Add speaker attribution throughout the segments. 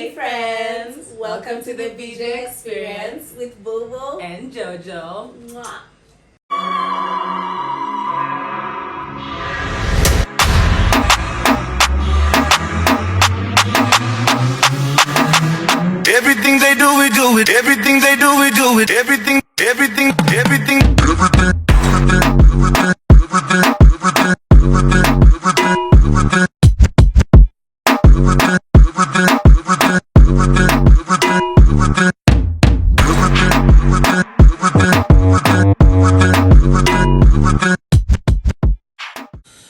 Speaker 1: Hey friends! Welcome to the BJ Experience with Bobo
Speaker 2: and Jojo.
Speaker 1: Mwah.
Speaker 3: Everything they do, we do it. Everything they do, we do it. Everything.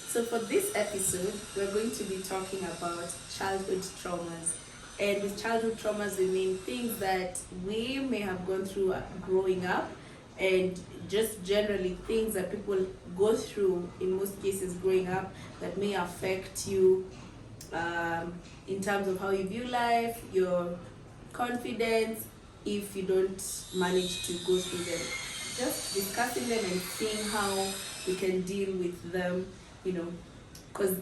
Speaker 1: So for this episode, we're going to be talking about childhood traumas. And with childhood traumas, we mean things that we may have gone through growing up, and just generally things that people go through in most cases growing up that may affect you in terms of how you view life, your confidence, if you don't manage to go through them. Just discussing them and seeing how we can deal with them, because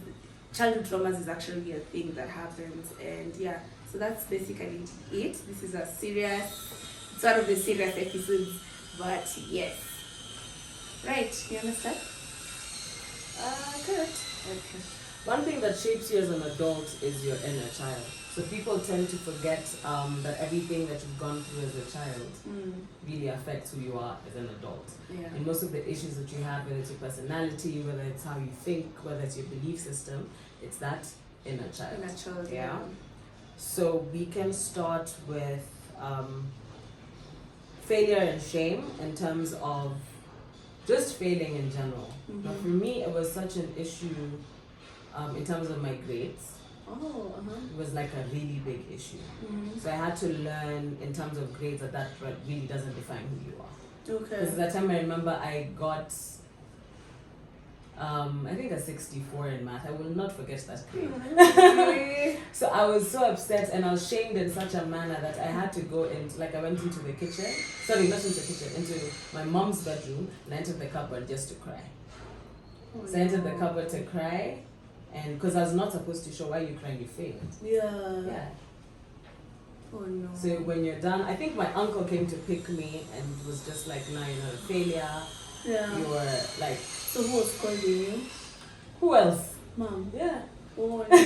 Speaker 1: childhood traumas is actually a thing that happens. And yeah, so that's basically it. This is it's one of the serious episodes, but yes. Right, you understand?
Speaker 2: Correct. Okay. One thing that shapes you as an adult is your inner child. So people tend to forget that everything that you've gone through as a child really affects who you are as an adult.
Speaker 1: Yeah.
Speaker 2: And most of the issues that you have, whether it's your personality, whether it's how you think, whether it's your belief system, it's that inner child.
Speaker 1: Inner child,
Speaker 2: yeah. So we can start with failure and shame in terms of just failing in general.
Speaker 1: Mm-hmm.
Speaker 2: Now for me, it was such an issue in terms of my grades.
Speaker 1: Oh,
Speaker 2: It was like a really big issue.
Speaker 1: Mm-hmm.
Speaker 2: So I had to learn in terms of grades that really doesn't define who you are.
Speaker 1: Okay.
Speaker 2: Because at that time I remember I got, I think a 64 in math. I will not forget that grade. So I was so upset and I was shamed in such a manner that I had to go I went into the kitchen. Sorry, not into the kitchen, into my mom's bedroom, and I entered the cupboard just to cry. So I entered the cupboard to cry, and because I was not supposed to show why you crying, you failed.
Speaker 1: Yeah. Oh no.
Speaker 2: So when you're done, I think my uncle came to pick me and was just like, "No, you're not a failure.
Speaker 1: Yeah.
Speaker 2: You were like."
Speaker 1: So who was scolding you?
Speaker 2: Who else?
Speaker 1: Mom.
Speaker 2: Yeah.
Speaker 1: Oh no.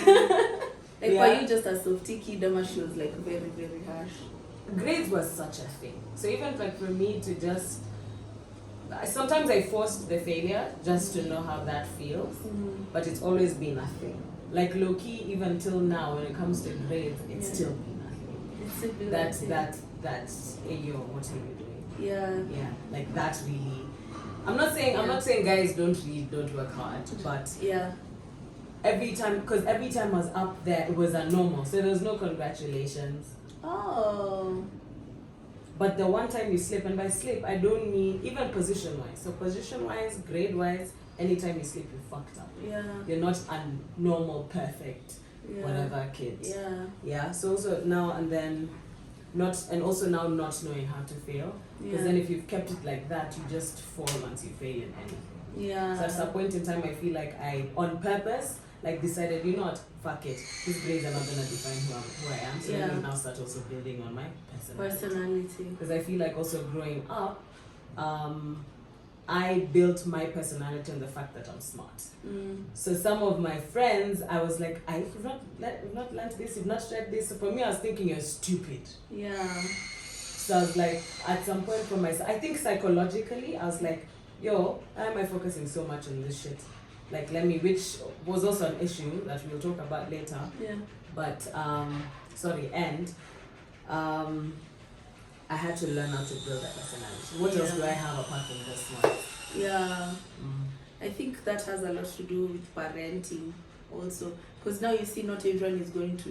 Speaker 1: Like,
Speaker 2: Yeah.
Speaker 1: were you just a softy kid, or she was like very, very harsh?
Speaker 2: Grades was such a thing. So even like for me to just, sometimes I forced the failure just to know how that feels, but it's always been a thing. Like low key, even till now, when it comes to grades, it's still been a thing.
Speaker 1: It's still been
Speaker 2: That's hey yo, what are you doing?
Speaker 1: Yeah.
Speaker 2: Like that really. I'm not saying guys don't read, don't work hard, but
Speaker 1: yeah.
Speaker 2: every time I was up there, it was a normal, so there was no congratulations.
Speaker 1: Oh.
Speaker 2: But the one time you slip, and by slip I don't mean even position wise. So position wise, grade wise, anytime you slip, you fucked up.
Speaker 1: Yeah.
Speaker 2: You're not a normal, perfect, whatever kid.
Speaker 1: Yeah.
Speaker 2: Yeah. So also now and then, not knowing how to fail. Because then if you've kept it like that, you just fall once you fail in anything.
Speaker 1: Yeah.
Speaker 2: So at a point in time, I feel like I, on purpose, decided, you know what, fuck it. These grades are not going to define who I am. So let me now start also building on my personality. Because I feel like also growing up, I built my personality on the fact that I'm smart. So some of my friends, I was like, you've not learned this, you've not read this. So for me, I was thinking you're stupid.
Speaker 1: Yeah.
Speaker 2: So I was like, at some point for myself, I think psychologically, I was like, yo, why am I focusing so much on this shit? Like, which was also an issue that we'll talk about later.
Speaker 1: Yeah.
Speaker 2: But, I had to learn how to build that personality. What else do I have apart from this one?
Speaker 1: Yeah. I think that has a lot to do with parenting also. Because now you see not everyone is going to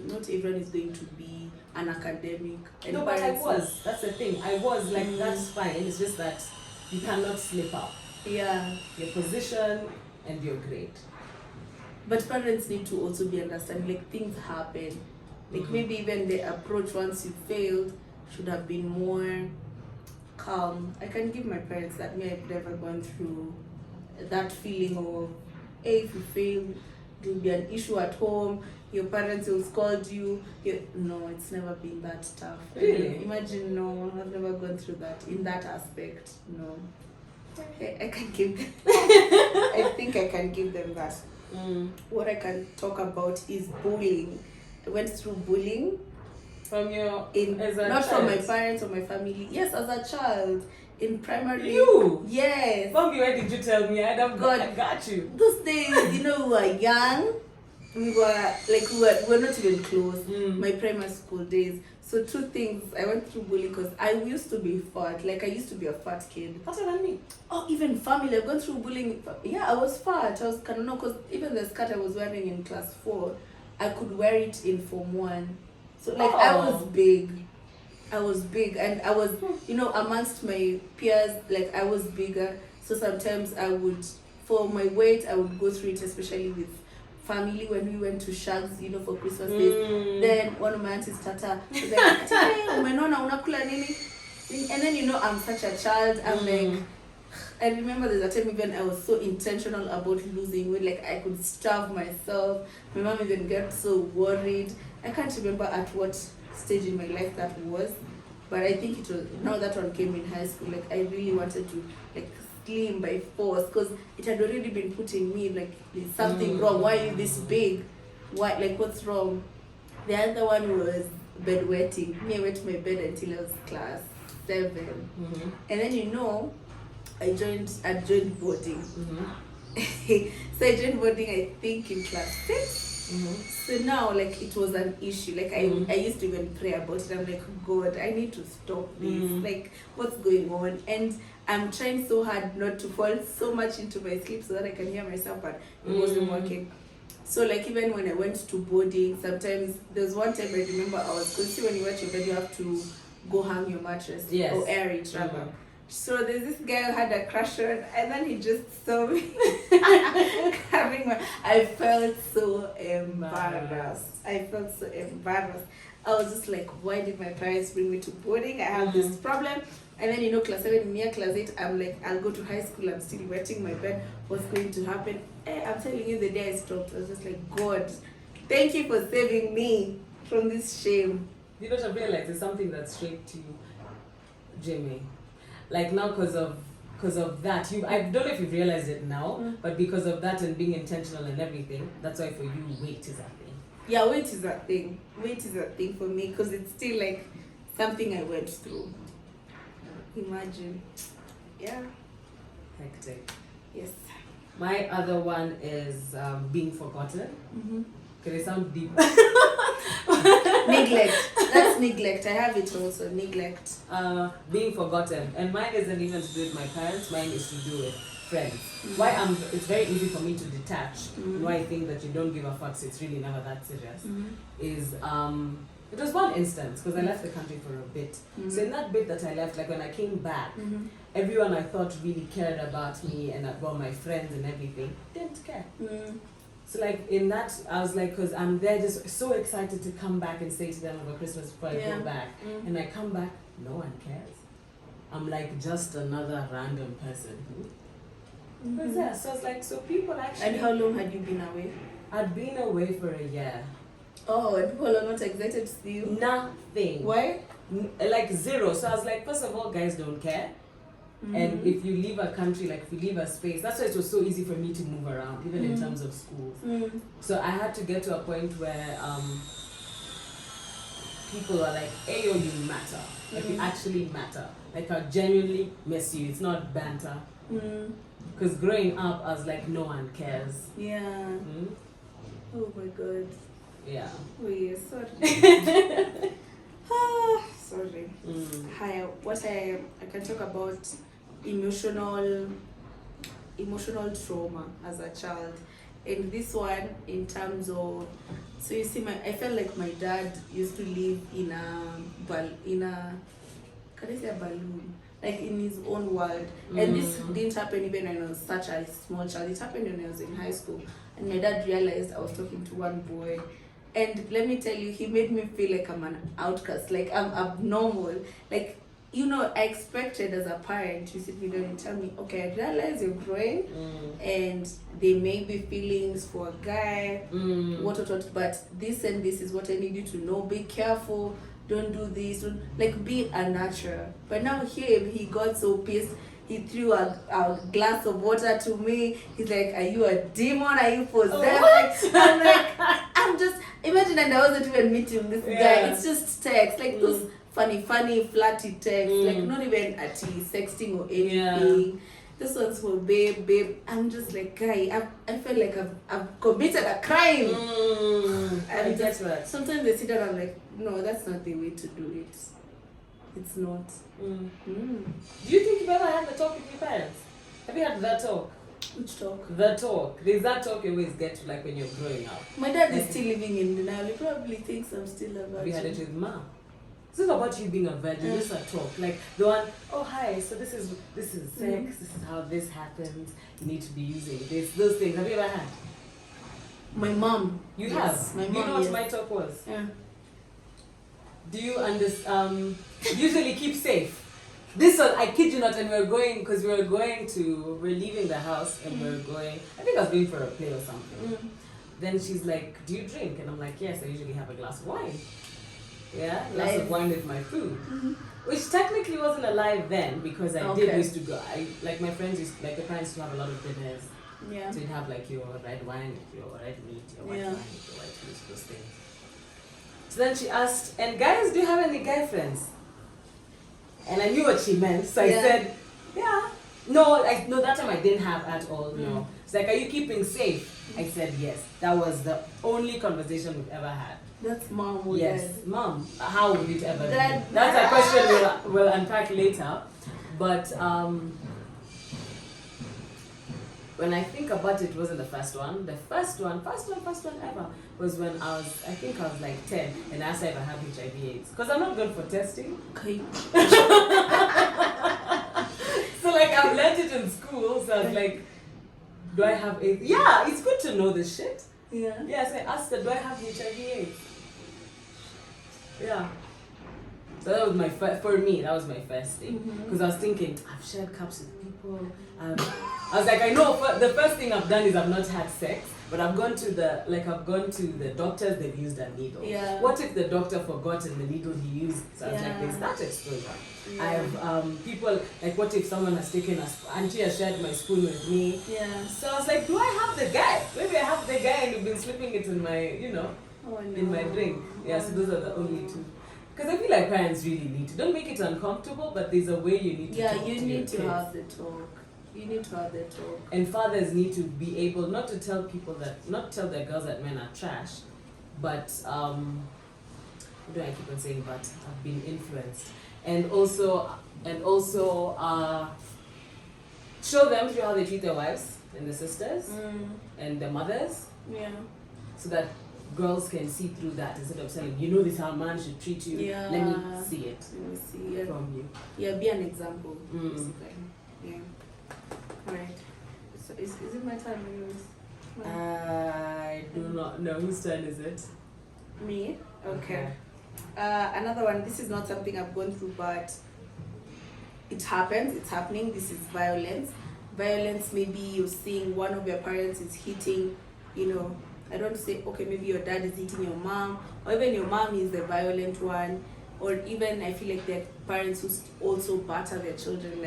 Speaker 1: be an academic. And
Speaker 2: no, but I was. That's the thing. I was like, that's fine. It's just that you cannot slip up.
Speaker 1: Yeah.
Speaker 2: Your position and your grade.
Speaker 1: But parents need to also be understanding, like things happen. Like maybe even the approach once you failed should have been more calm. I can give my parents that I've never gone through that feeling of, hey, if you fail, it will be an issue at home. your parents will scold you. No, it's never been that tough.
Speaker 2: Really?
Speaker 1: Imagine, no, I've never gone through that in that aspect. No. I can give them. I think I can give them that. What I can talk about is bullying. I went through bullying
Speaker 2: From your as a
Speaker 1: not from my
Speaker 2: child?
Speaker 1: parents or my family. Yes, as a child in primary.
Speaker 2: You?
Speaker 1: Yes.
Speaker 2: Bobby, why did you tell me? I'd have
Speaker 1: God.
Speaker 2: I got you.
Speaker 1: Those days, we were young. We were not even close. My primary school days. So two things. I went through bullying because I used to be fat. Like I used to be a fat kid.
Speaker 2: Fatter than me.
Speaker 1: Oh, even family. I've gone through bullying. Yeah, I was fat. I was kind of no, because even the skirt I was wearing in class 4, I could wear it in Form 1. So like I was big. And I was, amongst my peers, like I was bigger. So sometimes I would, for my weight, I would go through it, especially with family when we went to Shags, for Christmas days. Then one of my aunties Tata was like, umenona unakula nini? And then I'm such a child. I'm like, I remember there's a time even I was so intentional about losing weight, like I could starve myself. My mom even got so worried. I can't remember at what stage in my life that was, but I think it was now that one came in high school. Like I really wanted to like slim by force because it had already been putting me like there's something wrong. Why are you this big? Why, like what's wrong? The other one was bedwetting. Me, I wet my bed until I was class 7, and then I joined boarding. So I joined boarding I think in class 6. So now like it was an issue. Like I used to even pray about it. I'm like, God, I need to stop this. Like what's going on? And I'm trying so hard not to fall so much into my sleep so that I can hear myself, but it wasn't working. So like even when I went to boarding, sometimes there's one time I remember I was, because when you watch your bed you have to go hang your mattress or air it rather. So there's this guy who had a crush on, and then he just saw me having I felt so embarrassed. I I was just like, why did my parents bring me to boarding? I have this problem. And then class 7, near class 8, I'm like, I'll go to high school, I'm still wetting my bed. What's going to happen? I'm telling you, the day I stopped, I was just like, God, thank you for saving me from this shame.
Speaker 2: You don't realize it's something that's straight to you, Jimmy. Like now, because of that, I don't know if you've realized it now, but because of that and being intentional and everything, that's why for you weight is a thing.
Speaker 1: Yeah, weight is a thing. Weight is a thing for me because it's still like something I went through. Imagine. Yeah.
Speaker 2: Hectic.
Speaker 1: Yes.
Speaker 2: My other one is being forgotten. Can it sound deep?
Speaker 1: Neglect. That's neglect. I have it also. Neglect.
Speaker 2: Being forgotten. And mine isn't even to do with my parents. Mine is to do with friends. It's very easy for me to detach. Why I think that you don't give a fuck, so it's really never that serious. Is it was one instance because I left the country for a bit. So in that bit that I left, like when I came back, everyone I thought really cared about me and about my friends and everything didn't care. So like in that, I was like, because I'm there just so excited to come back and stay to them over Christmas before I go back. And I come back, no one cares. I'm like just another random person. Who's there? So it's like, so people actually...
Speaker 1: And how long had you been away?
Speaker 2: I'd been away for a year.
Speaker 1: Oh, and people are not excited to see you?
Speaker 2: Nothing.
Speaker 1: Why?
Speaker 2: Like zero. So I was like, first of all, guys don't care. And if you leave a country, like if you leave a space, that's why it was so easy for me to move around, even in terms of schools. So I had to get to a point where people are like, hey, yo, you matter. Like you actually matter. Like I genuinely miss you. It's not banter. Because growing up, I was like, no one cares.
Speaker 1: Yeah. Oh my God.
Speaker 2: Yeah.
Speaker 1: Oh yeah, sorry. Sorry. Hi, what I can talk about emotional trauma as a child. And this one in terms of, so you see, I felt like my dad used to live in a can I say a balloon? Like in his own world. And this didn't happen even when I was such a small child. It happened when I was in high school. And my dad realized I was talking to one boy. And let me tell you, he made me feel like I'm an outcast, like I'm abnormal. Like you know, I expected as a parent, you sit me down and tell me, okay, I realize you're growing and there may be feelings for a guy, what, but this and this is what I need you to know. Be careful, don't do this, don't, like, be unnatural. But now him, he got so pissed. He threw a glass of water to me. He's like, are you a demon? Are you possessed? I'm like, I'm just, imagine, and I wasn't even meeting this guy. It's just text, like those funny, flirty text, like not even at sexting or anything. Yeah. This one's for babe. I'm just like, guy, I feel like I've committed a crime. And
Speaker 2: that's right.
Speaker 1: Sometimes they sit down and I'm like, no, that's not the way to do it. It's not.
Speaker 2: Do you think you've ever had the talk with your parents? Have you had that talk?
Speaker 1: Which talk?
Speaker 2: The talk. There's that talk you always get to, like, when you're growing up.
Speaker 1: My dad is still living in denial. He probably thinks I'm still a virgin.
Speaker 2: We had it with Ma. It's not about you being a virgin. It's a talk. Like the one, oh hi, so this is sex. This is how this happens. You need to be using this. Those things. Have you ever had?
Speaker 1: My mom.
Speaker 2: You
Speaker 1: yes.
Speaker 2: have.
Speaker 1: My mom.
Speaker 2: You know what my talk was?
Speaker 1: Yeah.
Speaker 2: Do you understand? Usually keep safe. This one, I kid you not, and we're leaving the house and we're going, I think I was going for a play or something. Then she's like, do you drink? And I'm like, yes, I usually have a glass of wine. Yeah, glass of wine with my food. Which technically wasn't a lie then because I did used to go, like my friends used, like the parents used to have a lot of dinners.
Speaker 1: Yeah.
Speaker 2: So you'd have like your red wine, your red meat, your white wine, your white fish, those things. So then she asked, and guys, do you have any guy friends? And I knew what she meant, so I said, yeah. No, that time I didn't have at all, no. It's like, are you keeping safe? I said yes. That was the only conversation we've ever had.
Speaker 1: That's mom or
Speaker 2: yes,
Speaker 1: dad? Mom.
Speaker 2: How would it ever be? That's a question we'll unpack later. But when I think about it, it wasn't the first one. The first one ever was when I think I was like 10 and I asked if I have HIV/AIDS. Because I'm not going for testing.
Speaker 1: Okay.
Speaker 2: So like I've learned it in school, so I was like, do I have AIDS? Yeah, it's good to know this shit.
Speaker 1: Yeah.
Speaker 2: Yes, I asked her, do I have HIV/AIDS? Yeah. So that was my for me, that was my first thing. Because I was thinking, I've shared cups with people. I was like, I know the first thing I've done is I've not had sex, but I've gone to the doctors, they've used a needle.
Speaker 1: Yeah.
Speaker 2: What if the doctor forgot and the needle he used? So I was like, there's that exposure. Yeah. I have people, like what if someone has taken Auntie has shared my spoon with me?
Speaker 1: Yeah.
Speaker 2: So I was like, do I have the guy? Maybe I have the guy and you've been slipping it in my, in my drink. Yeah, so those are the only two. Because I feel like parents really need to. Don't make it uncomfortable, but there's a way you need to talk to your kids. Yeah, you need to have the talk. You need to have the talk. And fathers need to be able not to tell their girls that men are trash, but what do I keep on saying? But I've been influenced, and also show them through how they treat their wives and their sisters and their mothers. Yeah. So that girls can see through that instead of saying, this is how a man should treat you. Yeah. Let me see it. From you. Yeah, be an example. Basically. Yeah. Alright. So is it my turn or yours? I do not know. Whose turn is it? Me? Okay. Another one. This is not something I've gone through, but it happens. It's happening. This is violence. Violence, maybe you're seeing one of your parents is hitting, I don't say, okay, maybe your dad is hitting your mom, or even your mom is the violent one, or even I feel like there are parents who also batter their children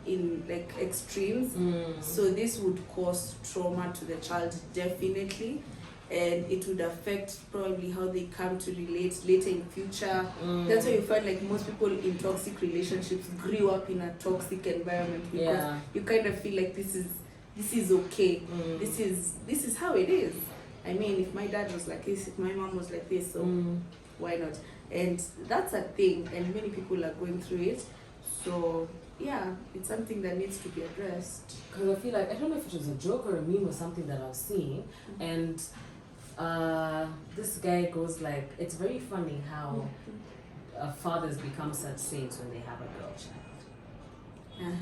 Speaker 2: in extremes. So this would cause trauma to the child definitely, and it would affect probably how they come to relate later in future. That's why you find like most people in toxic relationships grew up in a toxic environment because you kind of feel like this is okay. This is how it is. I mean, if my dad was like this, if my mom was like this, so why not? And that's a thing, and many people are going through it. So yeah, it's something that needs to be addressed. Because I feel like, I don't know if it was a joke or a meme or something that I was seeing, and this guy goes like, it's very funny how fathers become such saints when they have a girl child.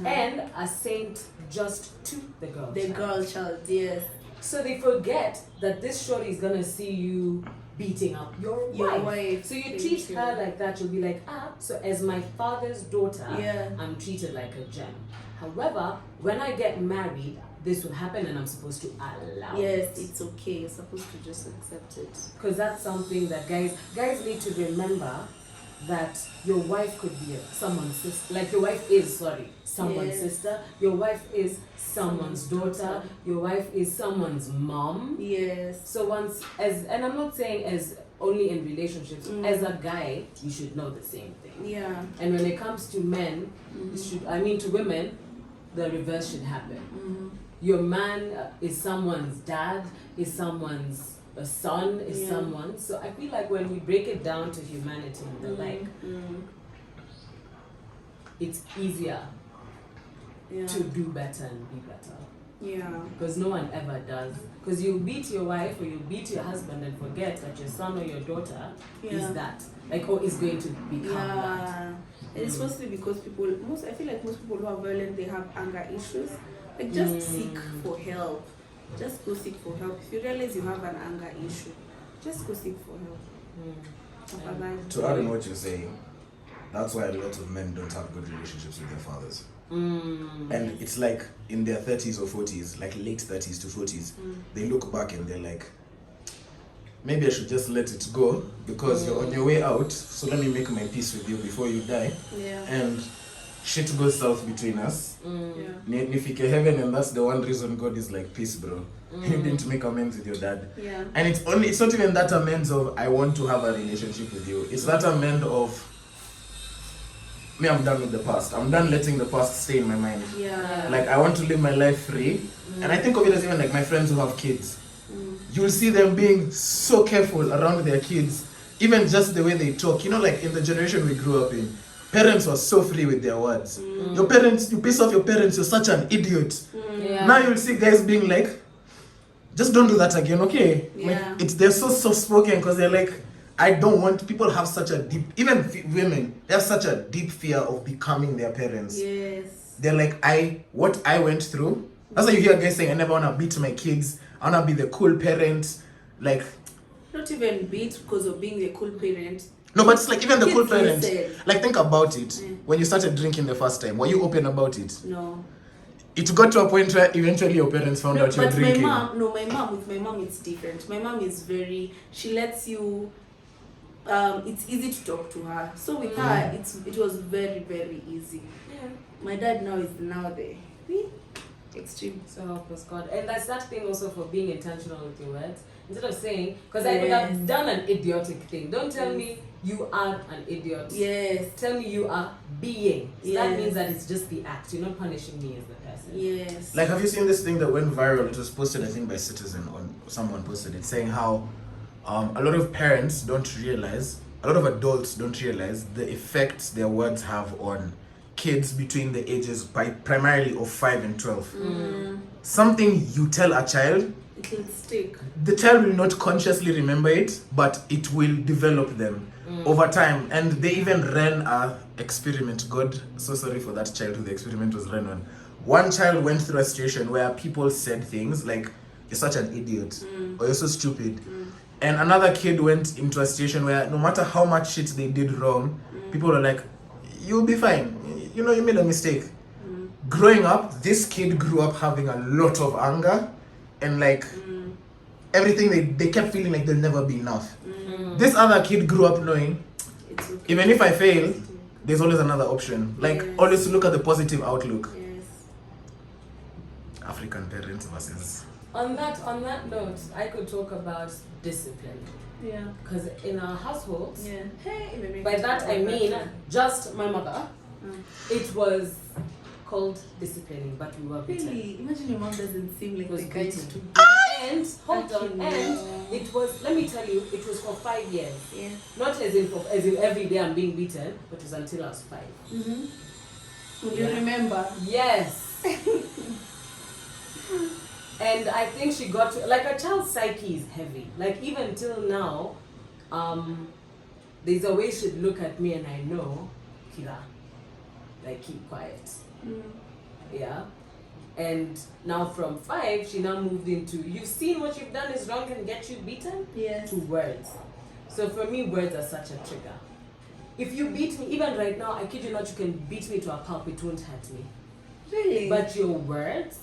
Speaker 2: And a saint just to the girl child. The girl child, yes. So they forget that this shorty is gonna see you beating up your
Speaker 1: Your
Speaker 2: wife.
Speaker 1: wife.
Speaker 2: So you
Speaker 1: Thank
Speaker 2: treat
Speaker 1: you.
Speaker 2: her like that, you'll be like, so as my father's daughter,
Speaker 1: Yeah.
Speaker 2: I'm treated like a gem. However, when I get married, this will happen and I'm supposed to allow
Speaker 1: Yes,
Speaker 2: it.
Speaker 1: it's okay. You're supposed to just accept it.
Speaker 2: Because that's something that guys need to remember, that your wife could be someone's sister. Like your wife is, someone's
Speaker 1: Yes.
Speaker 2: sister. Your wife is someone's daughter. Your wife is someone's mom.
Speaker 1: Yes.
Speaker 2: So and I'm not saying as only in relationships, as a guy, you should know the same thing.
Speaker 1: Yeah.
Speaker 2: And when it comes to men, to women, the reverse should happen. Your man is someone's dad, is someone's son, is someone. So I feel like when we break it down to humanity and the like, it's easier to do better and be better.
Speaker 1: Yeah.
Speaker 2: Because no one ever does. Because you beat your wife or you beat your husband and forget that your son or your daughter is that. Like, or is going to become that.
Speaker 1: And it's mostly because I feel like most people who are violent, they have anger issues. Like, just seek for help. Just go seek for help. If you realize you have an anger issue, just go seek for help.
Speaker 4: To add on what you're saying, that's why a lot of men don't have good relationships with their fathers. And it's like in their 30s or 40s, like late 30s to 40s, they look back and they're like, maybe I should just let it go because you're on your way out, so let me make my peace with you before you die.
Speaker 1: Yeah.
Speaker 4: And shit goes south between us.
Speaker 1: Yeah.
Speaker 4: Nifike heaven, and that's the one reason God is like, peace, bro. You didn't make amends with your dad.
Speaker 1: Yeah.
Speaker 4: And it's not even that amends of I want to have a relationship with you. It's that amend of me, I'm done with the past. I'm done letting the past stay in my mind.
Speaker 1: Yeah.
Speaker 4: Like, I want to live my life free. And I think of it as even like my friends who have kids. You'll see them being so careful around their kids. Even just the way they talk. You know, like in the generation we grew up in, parents were so free with their words. Your parents, you piss off your parents, you're such an idiot. Now you'll see guys being like, just don't do that again, okay?
Speaker 1: Yeah.
Speaker 4: Like, they're so soft-spoken because they're like, I don't want, people have such a deep, even women, they have such a deep fear of becoming their parents.
Speaker 1: Yes.
Speaker 4: They're like, what I went through. That's why you hear guys saying, I never want to beat my kids. I want to be the cool parent. Like,
Speaker 1: Not even beat because of being the cool parent.
Speaker 4: no, but it's like even the
Speaker 1: Kids
Speaker 4: cool parent.
Speaker 1: listen.
Speaker 4: Like, think about it. When you started drinking the first time, were you open about it?
Speaker 1: No.
Speaker 4: It got to a point where eventually your parents found out you were
Speaker 1: But
Speaker 4: drinking.
Speaker 1: with my mom it's different. My mom is she lets you, it's easy to talk to her. So with her, it was very, very easy.
Speaker 2: Yeah.
Speaker 1: My dad now is the extreme.
Speaker 2: So help us God. And that's that thing also for being intentional with your words. Instead of saying, because I could have done an idiotic thing. Don't tell me you are an idiot.
Speaker 1: Yes.
Speaker 2: Tell me you are being. So that
Speaker 1: Yes.
Speaker 2: means that it's just the act. You're not punishing me as the person.
Speaker 1: Yes.
Speaker 4: Like, have you seen this thing that went viral? It was posted, I think, by Citizen, someone posted it, saying how a lot of parents don't realize, a lot of adults don't realize the effects their words have on kids between the ages primarily of 5 and 12. Something you tell a child,
Speaker 1: It will stick.
Speaker 4: the child will not consciously remember it, but it will develop them over time. And they even ran a experiment. God, so sorry for that child who the experiment was run on. One child went through a situation where people said things like, you're such an idiot, or you're so stupid. And another kid went into a situation where no matter how much shit they did wrong, people were like, you'll be fine. You know, you made a mistake. Growing up, this kid grew up having a lot of anger and like everything they kept feeling like they'll never be enough. This other kid grew up knowing,
Speaker 1: It's okay.
Speaker 4: even if I fail, there's always another option. Like,
Speaker 1: Yes.
Speaker 4: always look at the positive outlook.
Speaker 1: Yes.
Speaker 4: African parents versus...
Speaker 2: On that note, I could talk about discipline.
Speaker 1: Yeah.
Speaker 2: Because in our household,
Speaker 1: Yeah. Hey,
Speaker 2: by that I mean just my mother, it was called disciplining, but we were beaten.
Speaker 1: Really? Imagine your mom doesn't seem like
Speaker 2: It was
Speaker 1: the kind
Speaker 2: beaten.
Speaker 1: to
Speaker 2: And hold on,
Speaker 1: Fucking
Speaker 2: and
Speaker 1: no.
Speaker 2: it was, let me tell you, it was for 5 years.
Speaker 1: Yeah.
Speaker 2: Not as in every day I'm being beaten, but it was until I was 5.
Speaker 1: Would you remember?
Speaker 2: Yes. And I think she got to, like, a child's psyche is heavy. Like, even till now, there's a way she'd look at me and I know, Kira, like, keep quiet. Yeah. And now from 5, she now moved into, you've seen what you've done is wrong and get you beaten?
Speaker 1: Yes.
Speaker 2: To words. So for me, words are such a trigger. If you beat me, even right now, I kid you not, you can beat me to a pulp, it won't hurt me.
Speaker 1: Really?
Speaker 2: But your words,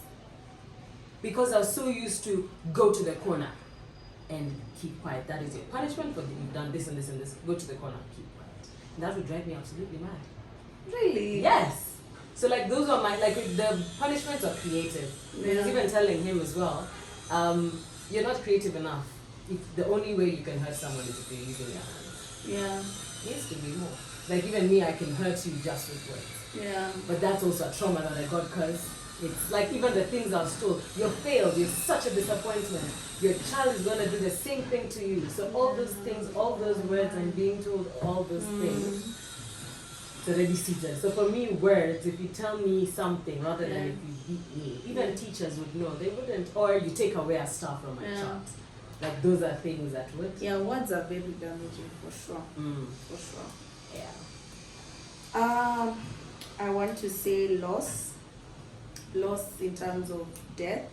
Speaker 2: because I was so used to go to the corner and keep quiet. That is your punishment for you've done this and this and this. Go to the corner, keep quiet. And that would drive me absolutely mad.
Speaker 1: Really?
Speaker 2: Yes. So like those are my the punishments are creative. I was even telling him as well, you're not creative enough. If the only way you can hurt someone is if you're using your hands.
Speaker 1: Yeah.
Speaker 2: It needs to be more. Like even me, I can hurt you just with words.
Speaker 1: Yeah.
Speaker 2: But that's also a trauma that I got because it's like even the things I was told, you're failed, you're such a disappointment, your child is going to do the same thing to you. So all those things, all those words and being told all those things, it's already seated. So for me, words, if you tell me something rather than if you beat me, even teachers would know, they wouldn't, or you take away a star from my child. Like those are things that would.
Speaker 1: Yeah, words are very damaging for sure. For sure.
Speaker 2: Yeah.
Speaker 1: I want to say loss in terms of death.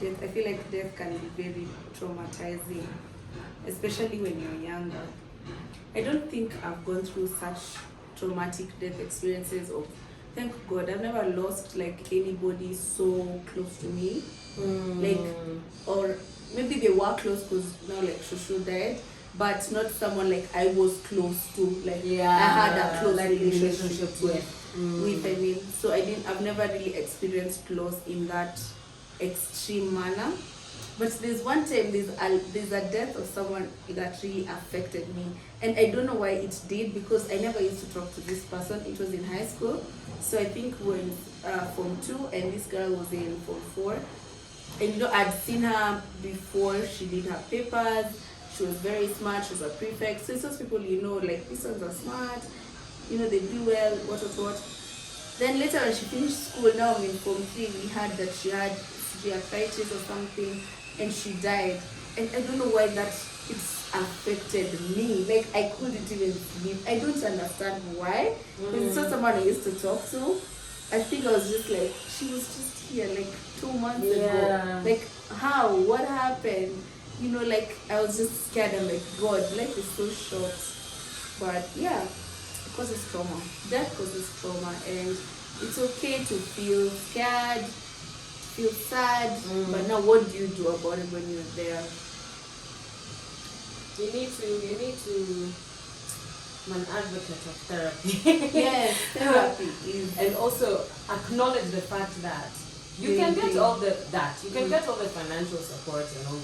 Speaker 1: Death. I feel like death can be very traumatizing, especially when you're younger. I don't think I've gone through such traumatic death experiences of, thank God, I've never lost like anybody so close to me. Like, or maybe they were close because now like Shushu died, but not someone like I was close to, like I had a close
Speaker 2: like
Speaker 1: relationship with. I mean, so I've never really experienced loss in that extreme manner. But there's one time there's a death of someone that really affected me, and I don't know why it did, because I never used to talk to this person. It was in high school, so I think when Form 2 and this girl was in Form 4, and you know I'd seen her before. She did her papers. She was very smart. She was a prefect. So it's those people, you know, like these ones are smart. You know, they do well. What. Then later when she finished school, now in Form 3, we heard that she had arthritis or something, and she died. And I don't know why it's affected me. Like I couldn't even sleep. I don't understand why. It's not someone I used to talk to. I think I was just like, she was just here like 2 months ago. Like how? What happened? You know, like I was just scared. I'm like, God, life is so short. But yeah, it causes trauma. Death causes trauma, and it's okay to feel scared, feel sad. But now, what do you do about it when you're there?
Speaker 2: You need to. I'm an advocate of therapy.
Speaker 1: Yes, therapy is,
Speaker 2: and also acknowledge the fact that you can get all the get all the financial support and all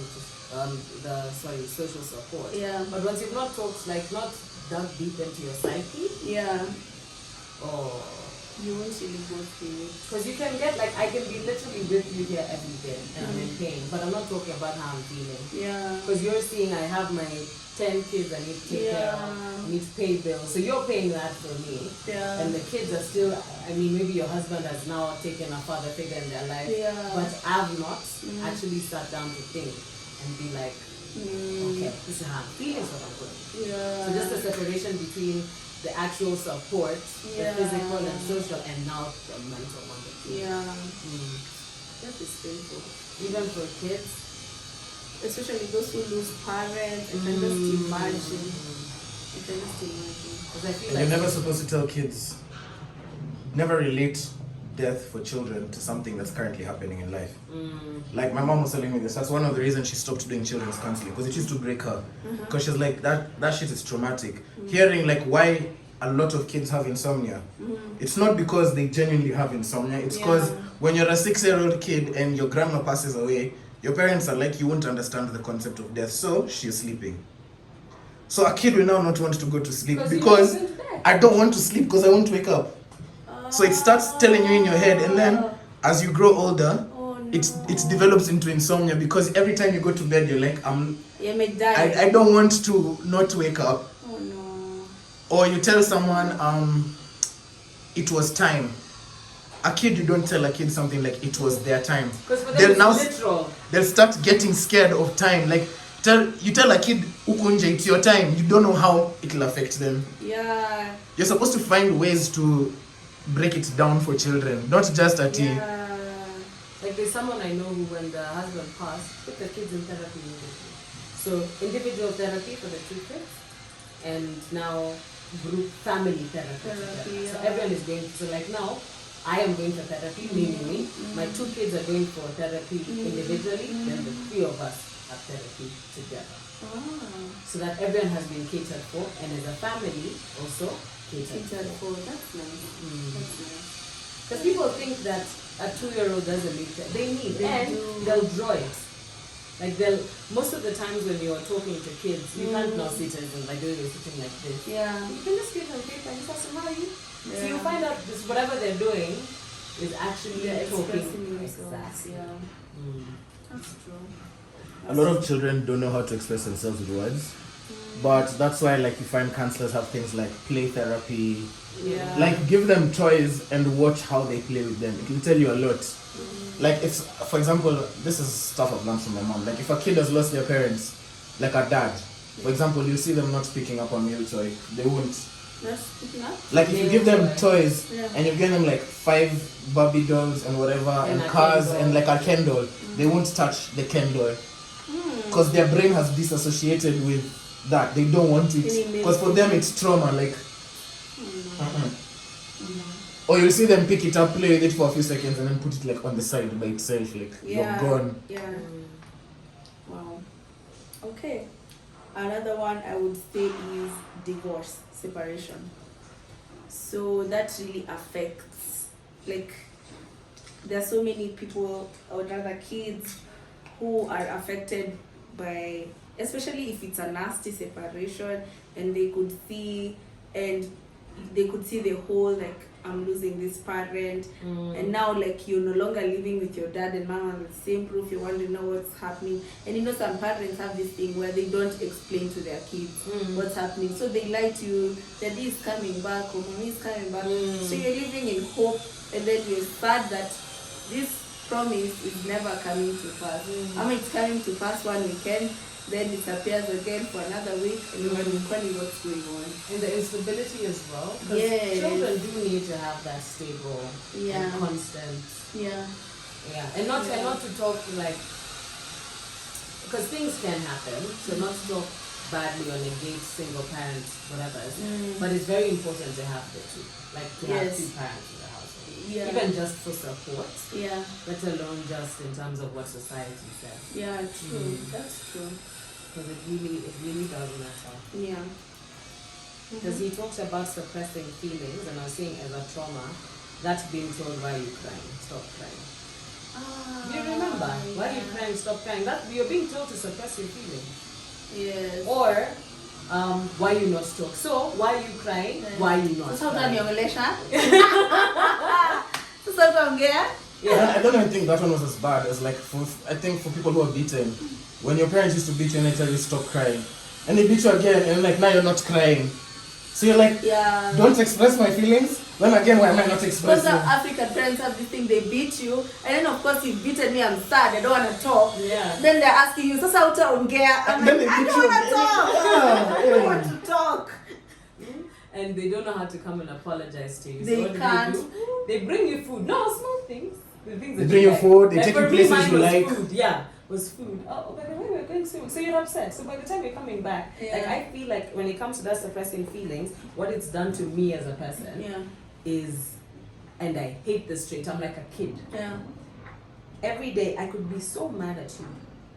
Speaker 2: the social support.
Speaker 1: Yeah.
Speaker 2: But once you've not talked, like not dug deep into your psyche, or
Speaker 1: you won't really go through it.
Speaker 2: because you can get like I can be literally with you here every day and I'm in pain, but I'm not talking about how I'm feeling.
Speaker 1: Yeah.
Speaker 2: Because you're seeing I have my 10 kids I need to take care of, I need to pay bills, so you're paying that for me.
Speaker 1: Yeah.
Speaker 2: And the kids are still, I mean, maybe your husband has now taken a father figure in their life, but I've not actually sat down to think and be like, okay, this is how I'm feeling, so I'm going.
Speaker 1: Yeah.
Speaker 2: So just the separation between the actual support, the physical and social, and now the mental one.
Speaker 1: Yeah. That is painful.
Speaker 2: Even for kids,
Speaker 1: especially those who lose parents. I can just imagine.
Speaker 2: because I feel
Speaker 4: And
Speaker 2: like
Speaker 4: you're never supposed to tell kids, never relate death for children to something that's currently happening in life. Like my mom was telling me this, that's one of the reasons she stopped doing children's counseling, because it used to break her. Because she's like, that shit is traumatic. Hearing like why a lot of kids have insomnia, it's not because they genuinely have insomnia, it's because when you're a 6-year-old kid and your grandma passes away, your parents are like, you won't understand the concept of death, so she's sleeping. So a kid will now not want to go to sleep because I don't want to sleep because I won't wake up. So it starts telling you in your head, and then as you grow older, it develops into insomnia, because every time you go to bed, you're like, I don't want to not wake up.
Speaker 1: Oh no.
Speaker 4: Or you tell someone, it was time. A kid, you don't tell a kid something like it was their time.
Speaker 2: because for them it's literal.
Speaker 4: They'll start getting scared of time. Like you tell a kid, ukunje, it's your time. You don't know how it'll affect them.
Speaker 1: Yeah.
Speaker 4: You're supposed to find ways to break it down for children, not just at
Speaker 2: Like there's someone I know who, when the husband passed, put the kids in therapy immediately. So individual therapy for the 2 kids, and now group family therapy.
Speaker 1: Therapy,
Speaker 2: So
Speaker 1: yeah.
Speaker 2: everyone is going. So like now, I am going for therapy, meaning me. My 2 kids are going for therapy individually. Then the 3 of us have therapy together. So that everyone has been catered for, and as a family also catered
Speaker 1: Catered
Speaker 2: for.
Speaker 1: for. That's nice. That's nice.
Speaker 2: Because people think that a 2-year-old doesn't need that. They need,
Speaker 1: They
Speaker 2: and
Speaker 1: do.
Speaker 2: they'll draw it. Like most of the times when you're talking to kids, you can't now sit and like they're sitting like this.
Speaker 1: Yeah.
Speaker 2: You can just give them paper and just ask them, how are you? So
Speaker 1: Yeah.
Speaker 2: you find out this whatever they're doing is actually
Speaker 1: They're
Speaker 2: talking.
Speaker 1: expressing themselves.
Speaker 2: Exactly.
Speaker 1: Yeah. That's true.
Speaker 4: A lot of children don't know how to express themselves with words, but that's why like you find counselors have things like play therapy.
Speaker 1: Yeah.
Speaker 4: Like give them toys and watch how they play with them. It will tell you a lot. Like if, for example, this is stuff I've learned from my mom. Like if a kid has lost their parents, like a dad, for example, you see them not picking up a meal toy, they won't.
Speaker 1: That's picking up.
Speaker 4: Like if you give them toys
Speaker 1: Yeah.
Speaker 4: and you give them like 5 Barbie dolls and whatever and
Speaker 2: a
Speaker 4: cars
Speaker 2: Ken doll.
Speaker 4: and like a Ken doll, they won't touch the Ken doll because their brain has disassociated with that. They don't want it because for them it's trauma. Like, or you'll see them pick it up, play with it for a few seconds, and then put it like on the side by itself. Like
Speaker 1: Yeah.
Speaker 4: you're gone.
Speaker 1: Yeah. Wow. Okay. Another one I would say is divorce, separation. So that really affects, like, there are so many people, or rather kids, who are affected by, especially if it's a nasty separation, and they could see the whole, like, I'm losing this parent, and now like you're no longer living with your dad and mom on the same roof. You want to know what's happening, and you know some parents have this thing where they don't explain to their kids what's happening, so they lie to you. Daddy is coming back, or mommy is coming back. So you're living in hope, and then you're sad that this promise is never coming to pass. I mean, it's coming to pass one weekend, then it appears again for another week, and you're wondering what's going on.
Speaker 2: And the instability as well. Because
Speaker 1: Yes.
Speaker 2: children do need to have that stable
Speaker 1: Yeah.
Speaker 2: and constant.
Speaker 1: Yeah.
Speaker 2: Yeah. And not to talk like, because things can happen. So not to talk badly or negate single parents, whatever. But it's very important to have the 2. Like to have
Speaker 1: Yes.
Speaker 2: 2 parents in the household.
Speaker 1: Yeah.
Speaker 2: Even just for support.
Speaker 1: Yeah.
Speaker 2: Let alone just in terms of what society says.
Speaker 1: Yeah, true. That's true.
Speaker 2: Because it really does matter.
Speaker 1: Yeah.
Speaker 2: Because he talks about suppressing feelings, and I was saying as a trauma, that's being told, why are you crying? Stop crying. Do you remember? Why are you crying? Stop crying. That you're being told to suppress your feelings.
Speaker 1: Yes.
Speaker 2: Or why you not talk? So why are you crying? Why you not
Speaker 1: Sasa
Speaker 2: crying?
Speaker 1: utaniongelesha? Sasa utaongea?
Speaker 2: Yeah.
Speaker 4: I don't even think that one was as bad as like I think for people who are beaten, when your parents used to beat you and they tell you stop crying, and they beat you again and like now you're not crying, so you're like,
Speaker 1: Yeah.
Speaker 4: don't express my feelings. Then again, why am I not
Speaker 1: Because
Speaker 4: expressing?
Speaker 1: African parents have this thing, they beat you, and then of course you've beaten me, I'm sad, I don't want to talk.
Speaker 2: Yeah.
Speaker 1: Then they're asking you, sasa utaongea? I'm
Speaker 4: Then
Speaker 1: like,
Speaker 4: they
Speaker 1: I
Speaker 4: beat
Speaker 1: don't
Speaker 4: you
Speaker 1: want to
Speaker 4: again.
Speaker 1: talk.
Speaker 4: Yeah,
Speaker 1: I don't
Speaker 4: yeah.
Speaker 1: want to talk.
Speaker 2: And they don't know how to come and apologize to you.
Speaker 1: They
Speaker 2: so what
Speaker 1: can't.
Speaker 2: do? They bring you food. No, small things. The things
Speaker 4: They
Speaker 2: that
Speaker 4: bring you
Speaker 2: like.
Speaker 4: food, they
Speaker 2: Like
Speaker 4: take you
Speaker 2: for me,
Speaker 4: places
Speaker 2: mine
Speaker 4: you
Speaker 2: was
Speaker 4: like.
Speaker 2: Food. Yeah, was food. Oh, by the way, we're going swimming. So you're upset. So by the time you're coming back,
Speaker 1: Yeah.
Speaker 2: like I feel like when it comes to that suppressing feelings, what it's done to me as a person
Speaker 1: Yeah.
Speaker 2: is, and I hate this trait. I'm like a kid.
Speaker 1: Yeah.
Speaker 2: Every day I could be so mad at you.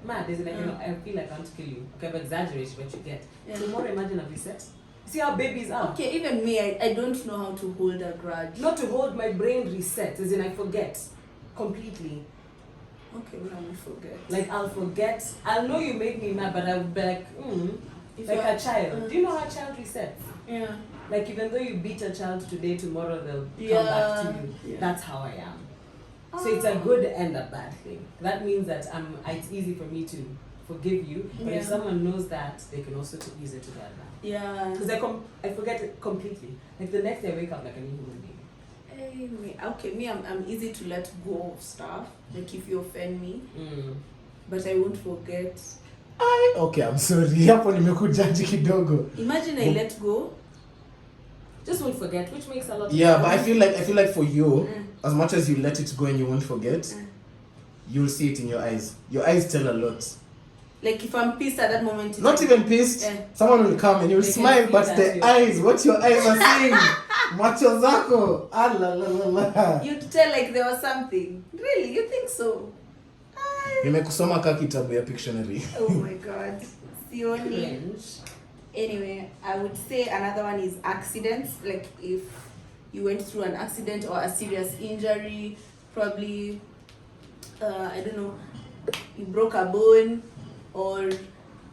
Speaker 2: Mad, isn't it? You know, I feel like I want to kill you. Okay, I've exaggerated what you get.
Speaker 1: Yeah.
Speaker 2: Tomorrow, imagine a reset. See how babies are.
Speaker 1: Okay, even me, I don't know how to hold a grudge.
Speaker 2: Not to hold my brain reset, as in I forget completely.
Speaker 1: Okay, well, I will forget.
Speaker 2: Like I'll forget. I'll know you made me mad, but I'll be like,
Speaker 1: If
Speaker 2: like
Speaker 1: you're-
Speaker 2: a child. Do you know how a child resets?
Speaker 1: Yeah.
Speaker 2: Like even though you beat a child today, tomorrow they'll
Speaker 1: Yeah,
Speaker 2: come back to you.
Speaker 1: yeah.
Speaker 2: That's how I am. So it's a good and a bad thing. That means that it's easy for me to forgive you, but if
Speaker 1: Yeah.
Speaker 2: someone knows that, they can also use it together.
Speaker 1: Yeah.
Speaker 2: Because I forget it completely. Like the next day I wake up like a new human being.
Speaker 1: Okay, I'm easy to let go of stuff. Like if you offend me,
Speaker 2: Mm.
Speaker 1: but I won't forget.
Speaker 4: Okay, I'm sorry. Hapo nimekujaji kidogo.
Speaker 1: Imagine I let go.
Speaker 2: Just won't forget, which makes a lot of
Speaker 4: Yeah,
Speaker 2: sense.
Speaker 4: but I feel like for you, as much as you let it go and you won't forget, you'll see it in your eyes. Your eyes tell a lot.
Speaker 1: Like if I'm pissed at that moment.
Speaker 4: Not even pissed.
Speaker 1: Yeah.
Speaker 4: Someone will come and you'll
Speaker 2: They can
Speaker 4: smile,
Speaker 2: see
Speaker 4: but
Speaker 2: that
Speaker 4: the
Speaker 2: too.
Speaker 4: eyes, what your eyes are seeing, macho zako. Ah, la la la la.
Speaker 1: You'd tell like there was something. Really? You think so?
Speaker 4: Nimekusoma ka kitabu ya Pictionary.
Speaker 1: Oh my god. The only.
Speaker 2: Cringe.
Speaker 1: Anyway, I would say another one is accidents. Like if you went through an accident or a serious injury, probably, I don't know, you broke a bone or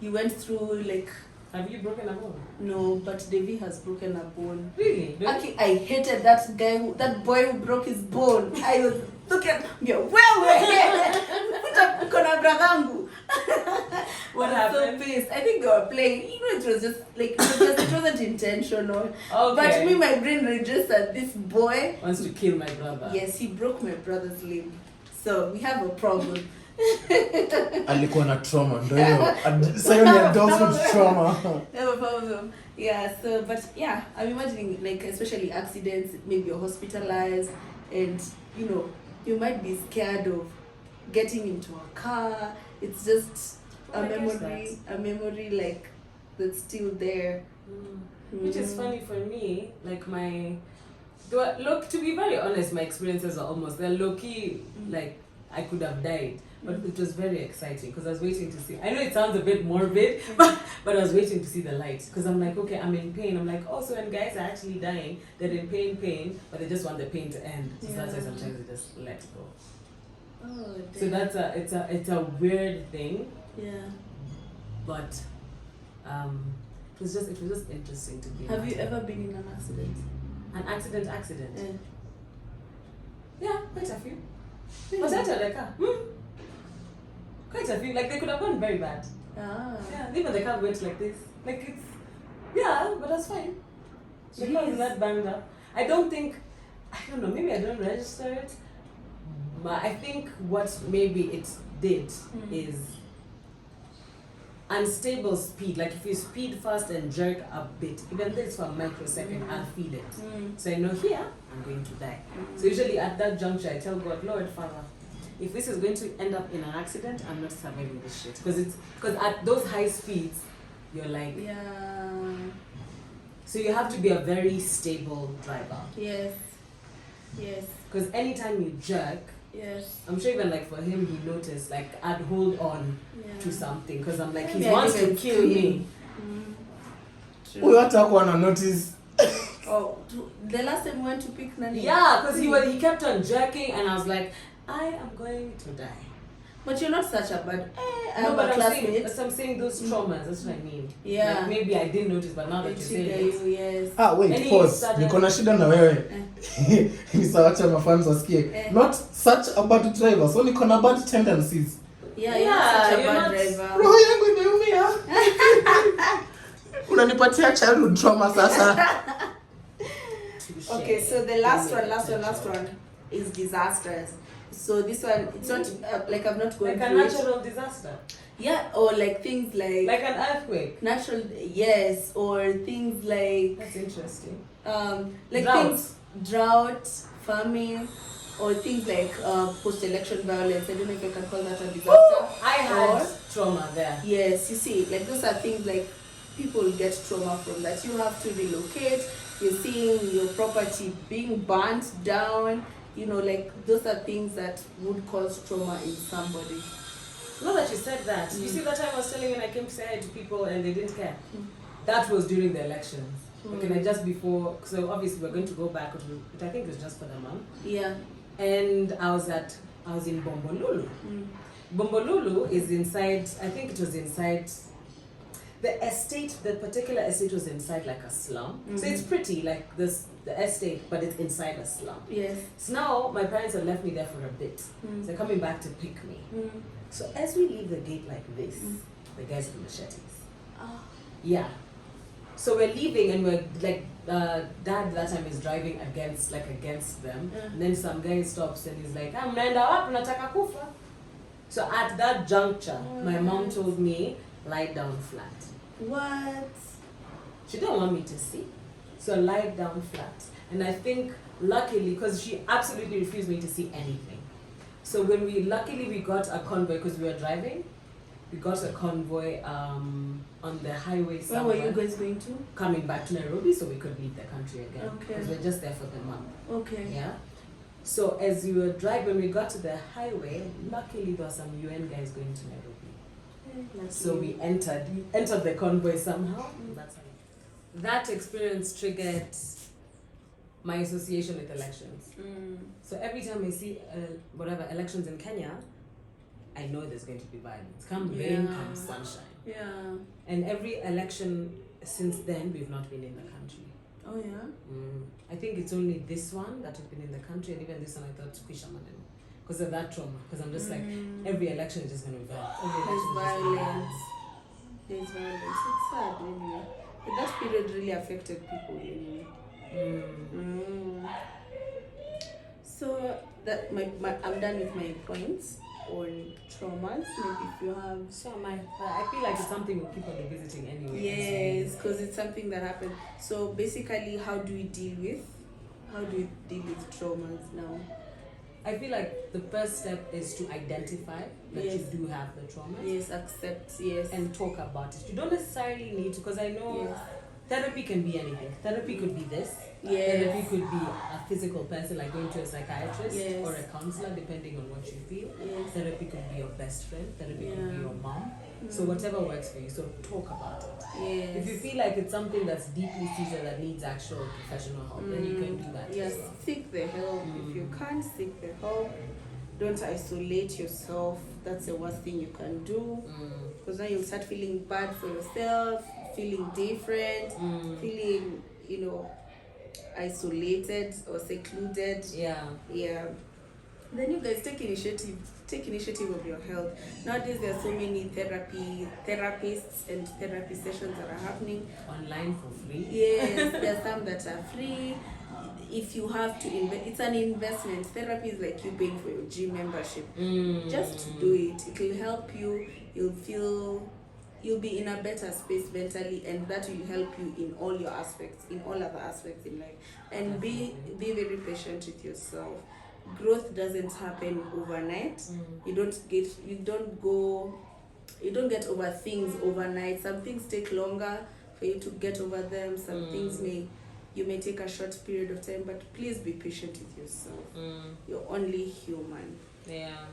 Speaker 1: you went through like,
Speaker 2: Have you broken a bone?
Speaker 1: no, but Devi has broken a bone.
Speaker 2: Really?
Speaker 1: Actually, I hated that guy, that boy who broke his bone. I was looking at me, kona bradhangu.
Speaker 2: What
Speaker 1: So
Speaker 2: happened?
Speaker 1: pissed. I think they were playing. You know, it was just like it wasn't intentional.
Speaker 2: Okay.
Speaker 1: But me, my brain registered this boy.
Speaker 2: Wants to kill my brother.
Speaker 1: Yes, he broke my brother's limb. So we have a problem.
Speaker 4: Alikuwa na trauma, ndio hiyo. Sasa hiyo ni adulthood trauma.
Speaker 1: We have a problem. Yeah. So, but yeah, I'm imagining like especially accidents. Maybe you're hospitalized, and you know you might be scared of getting into a car. It's just a
Speaker 2: I guess
Speaker 1: memory like that's still there.
Speaker 2: Which is funny for me, like look, to be very honest, my experiences are almost, they're low-key, like, I could have died. But it was very exciting because I was waiting to see. I know it sounds a bit morbid, but I was waiting to see the light. Because I'm like, okay, I'm in pain. I'm like, oh, so when guys are actually dying, they're in pain, but they just want the pain to end. So that's why sometimes they just let go.
Speaker 1: Oh, damn.
Speaker 2: So it's a weird thing,
Speaker 1: Yeah.
Speaker 2: but it was just interesting to be.
Speaker 1: Have you ever been in an accident?
Speaker 2: An accident?
Speaker 1: Yeah.
Speaker 2: Yeah, quite a few. Was that a car? Quite a few. Like they could have gone very bad.
Speaker 1: Ah.
Speaker 2: Yeah, even the car went like this. Like it's, yeah, but that's fine. The car is not banged up. I don't know, maybe I don't register it. But I think what maybe it did is unstable speed. Like if you speed fast and jerk a bit, even this for a microsecond, I'll feel it. So I know here, I'm going to die. So usually at that juncture, I tell God, Lord, Father, if this is going to end up in an accident, I'm not surviving this shit. Because at those high speeds, you're like,
Speaker 1: Yeah.
Speaker 2: so you have to be a very stable driver.
Speaker 1: Yes. Yes.
Speaker 2: Because anytime you jerk,
Speaker 1: Yes.
Speaker 2: I'm sure even like for him, he noticed, like I'd hold on
Speaker 1: Yeah.
Speaker 2: to something. Because I'm like,
Speaker 1: Maybe
Speaker 2: he
Speaker 1: I
Speaker 2: wants to
Speaker 1: didn't
Speaker 2: kill
Speaker 1: see.
Speaker 2: me.
Speaker 4: Huyo hata hakuwa na notice.
Speaker 1: Oh, the last time we went to pick Nani.
Speaker 2: Yeah, because he kept on jerking, and I was like, I am going to die.
Speaker 1: But you're not such a bad. I
Speaker 2: No,
Speaker 1: have
Speaker 2: but
Speaker 1: a
Speaker 2: I'm saying those traumas. That's what I mean.
Speaker 1: Yeah.
Speaker 2: Like maybe I didn't notice, but now that you say it.
Speaker 1: Yes.
Speaker 4: Ah, wait,
Speaker 2: Any
Speaker 4: pause.
Speaker 2: sudden-
Speaker 4: Niko na shida na wewe. Ni sawa acha mafans wasikie. Not such a bad driver. So niko na bad tendencies.
Speaker 1: Yeah, you're not such a
Speaker 2: you're
Speaker 1: bad
Speaker 2: not-
Speaker 1: driver.
Speaker 4: Roho yangu imeumia. Unanipatia childhood trauma sasa.
Speaker 1: Okay, so the last one is disasters. So this one, it's not like I've not gone
Speaker 2: Like a
Speaker 1: through it.
Speaker 2: natural disaster.
Speaker 1: Yeah, or like things
Speaker 2: Like an earthquake.
Speaker 1: natural, yes, or things like
Speaker 2: That's interesting.
Speaker 1: like
Speaker 2: Drought.
Speaker 1: things drought, famine, or things like post-election violence. I don't know if I can call that a disaster.
Speaker 2: I had
Speaker 1: Or-
Speaker 2: trauma there.
Speaker 1: Yes, you see, like those are things like people get trauma from that. You have to relocate. You're seeing your property being burnt down. You know, like those are things that would cause trauma in somebody.
Speaker 2: Now that you said that, you see that time I was telling when I came to say hi to people and they didn't care? That was during the elections. Okay, like just before, so obviously we're going to go back, but I think it was just for the month.
Speaker 1: Yeah.
Speaker 2: And I was in Bombolulu. Bombolulu is inside, I think it was inside, the estate, the particular estate was inside like a slum. So it's pretty, like the estate, but it's inside a slum.
Speaker 1: Yes.
Speaker 2: So now my parents had left me there for a bit. So they're coming back to pick me. So as we leave the gate like this, the guys with machetes.
Speaker 1: Oh.
Speaker 2: Yeah. So we're leaving and we're like, dad that time is driving against them. And then some guy stops and he's like, mnaenda wapi, nataka kufa. So at that juncture, my mom told me, lie down flat.
Speaker 1: What?
Speaker 2: She didn't want me to see. So lie down flat. And I think luckily, because she absolutely refused me to see anything. So when luckily we got a convoy because we were driving, we got a convoy on the highway
Speaker 1: Where
Speaker 2: somewhere.
Speaker 1: were you guys going to?
Speaker 2: Coming back to Nairobi so we could leave the country again.
Speaker 1: Okay.
Speaker 2: Because we're just there for the month.
Speaker 1: Okay.
Speaker 2: Yeah. So as we were driving, when we got to the highway, luckily there were some UN guys going to Nairobi. So we entered the convoy somehow. That's how. That experience triggered my association with elections. So every time I see whatever elections in Kenya, I know there's going to be violence. Come rain, come sunshine.
Speaker 1: Yeah.
Speaker 2: And every election since then, we've not been in the country.
Speaker 1: Oh yeah.
Speaker 2: I think it's only this one that we've been in the country, and even this one I thought Kwisha Maneno because of that trauma. Because I'm just like, every election is just going to be violent.
Speaker 1: There's violence. There's violence. It's sad, anyway. But that period really affected people, anyway. So that I'm done with my points on traumas. Maybe if you have.
Speaker 2: So I feel like it's something we'll keep on revisiting anyway.
Speaker 1: Yes, because it's something that happened. So basically, how do we deal with traumas now?
Speaker 2: I feel like the first step is to identify that
Speaker 1: Yes.
Speaker 2: you do have the trauma.
Speaker 1: Yes, accept. Yes.
Speaker 2: And talk about it. You don't necessarily need to, because I know
Speaker 1: Yes.
Speaker 2: therapy can be anything. Therapy could be this.
Speaker 1: Yes.
Speaker 2: Therapy could be a physical person, like going to a psychiatrist
Speaker 1: Yes.
Speaker 2: or a counselor, depending on what you feel.
Speaker 1: Yes.
Speaker 2: Therapy could be your best friend. Therapy could be
Speaker 1: Yeah.
Speaker 2: your mom. So whatever works for you. So talk about it.
Speaker 1: Yes.
Speaker 2: If you feel like it's something that's deeply seated that needs actual professional help, then you can do that.
Speaker 1: Yes,
Speaker 2: as well.
Speaker 1: seek the help. If you can't seek the help, don't isolate yourself. That's the worst thing you can do. Because now you'll start feeling bad for yourself, feeling different, feeling, isolated or secluded.
Speaker 2: Yeah.
Speaker 1: Yeah. Then you guys take initiative of your health. Nowadays there are so many therapists and therapy sessions that are happening.
Speaker 2: Online for free.
Speaker 1: Yes, there are some that are free. If you have to invest, it's an investment. Therapy is like you paying for your gym membership. Just do it. It will help you. You'll be in a better space mentally, and that will help you in all your aspects, in all other aspects in life. And be very patient with yourself. Growth doesn't happen overnight. You don't get over things overnight. Some things take longer for you to get over them. Some things you may take a short period of time, but please be patient with yourself. You're only human.
Speaker 2: Yeah.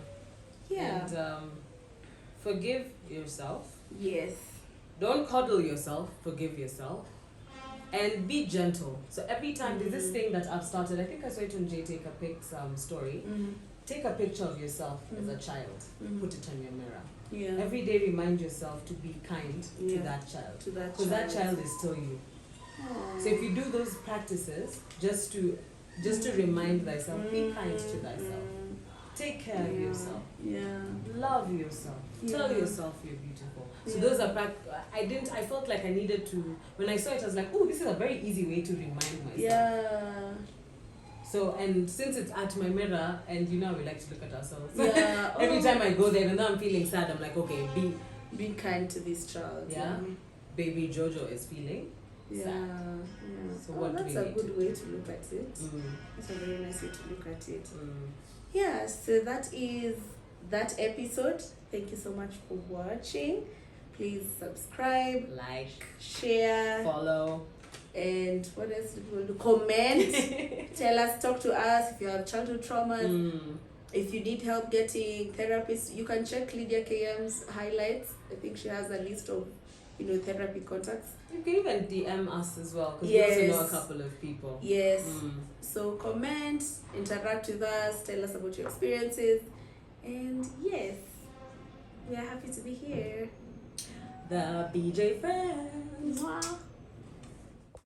Speaker 1: Yeah.
Speaker 2: And forgive yourself.
Speaker 1: Yes.
Speaker 2: Don't coddle yourself. Forgive yourself. And be gentle. So every time there's this thing that I've started, I think I saw it on Jay Take a Pic's story. Take a picture of yourself as a child. Put it on your mirror.
Speaker 1: Yeah.
Speaker 2: Every day remind yourself to be kind to that child. Because that child is still you. So if you do those practices, just to remind thyself, be kind to thyself. Take care of yourself.
Speaker 1: Yeah.
Speaker 2: Love yourself. Tell yourself you're beautiful. So those are I felt like I needed to, when I saw it I was like, oh, this is a very easy way to remind myself.
Speaker 1: Yeah.
Speaker 2: So, and since it's at my mirror, and we like to look at ourselves.
Speaker 1: Yeah.
Speaker 2: Every time I go there, even though I'm feeling sad, I'm like, okay,
Speaker 1: be kind to this child.
Speaker 2: Yeah. Baby Jojo is feeling
Speaker 1: Yeah.
Speaker 2: sad.
Speaker 1: Yeah.
Speaker 2: So what do
Speaker 1: that's
Speaker 2: we
Speaker 1: a
Speaker 2: need
Speaker 1: good
Speaker 2: to
Speaker 1: way to look at it. That's a very nice way to look at it. Yeah, so that is that episode. Thank you so much for watching. Please subscribe,
Speaker 2: Like,
Speaker 1: share,
Speaker 2: follow,
Speaker 1: and what else do people do? Comment. Tell us, talk to us if you have childhood traumas. If you need help getting therapists, you can check Lydia KM's highlights. I think she has a list of therapy contacts.
Speaker 2: you can even DM us as well, because
Speaker 1: Yes.
Speaker 2: we also know a couple of people.
Speaker 1: Yes. So comment, interact with us, tell us about your experiences, and yes, we are happy to be here.
Speaker 2: The BJ Friends.
Speaker 1: Mwah.